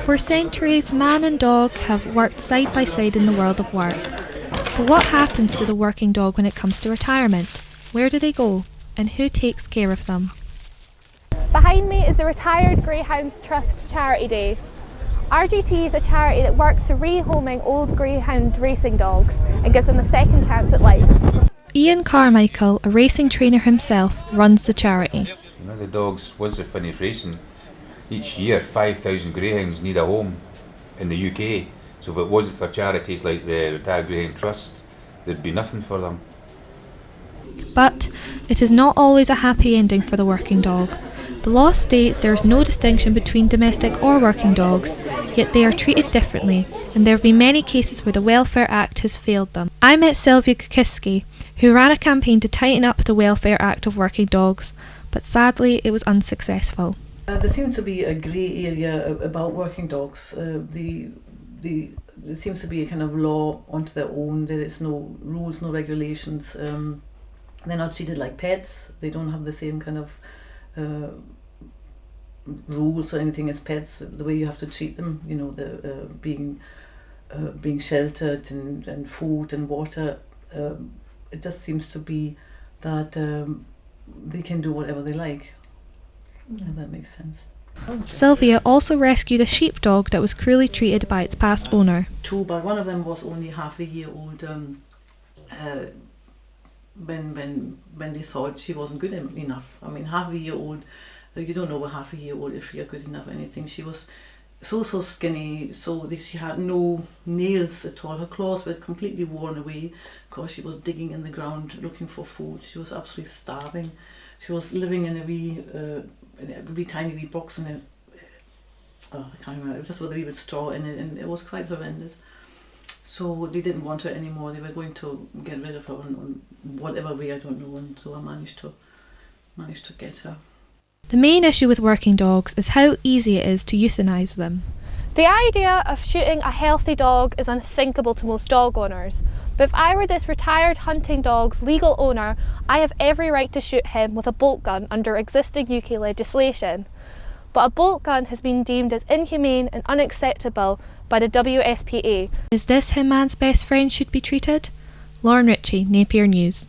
For centuries, man and dog have worked side by side in the world of work. But what happens to the working dog when it comes to retirement? Where do they go? And who takes care of them? Behind me is the Retired Greyhounds Trust Charity Day. RGT is a charity that works to rehoming old greyhound racing dogs and gives them a second chance at life. Ian Carmichael, a racing trainer himself, runs the charity. The dogs, once they finish racing, each year 5,000 greyhounds need a home in the UK. So if it wasn't for charities like the Retired Greyhound Trust, there'd be nothing for them. But it is not always a happy ending for the working dog. The law states there is no distinction between domestic or working dogs, yet they are treated differently, and there have been many cases where the Welfare Act has failed them. I met Sylvia Kukiski, who ran a campaign to tighten up the Welfare Act of working dogs, but sadly it was unsuccessful. There seems to be a grey area about working dogs. There seems to be a kind of law onto their own. There is no rules, no regulations. They're not treated like pets. They don't have the same kind of rules or anything as pets. The way you have to treat them, the being sheltered and food and water. It just seems to be that they can do whatever they like. If that makes sense. Sylvia also rescued a sheepdog that was cruelly treated by its past owner. Two, but one of them was only half a year old when they thought she wasn't good enough. I mean, half a year old, you don't know half a year old if you're good enough or anything. She was so skinny, so that she had no nails at all. Her claws were completely worn away because she was digging in the ground looking for food. She was absolutely starving. She was living in a wee tiny box in I can't remember, it was just with a wee bit straw in it, and it was quite horrendous. So they didn't want her anymore. They were going to get rid of her in whatever way, I don't know, and so I managed to get her. The main issue with working dogs is how easy it is to euthanise them. The idea of shooting a healthy dog is unthinkable to most dog owners. But if I were this retired hunting dog's legal owner, I have every right to shoot him with a bolt gun under existing UK legislation. But a bolt gun has been deemed as inhumane and unacceptable by the WSPA. Is this how man's best friend should be treated? Lauren Ritchie, Napier News.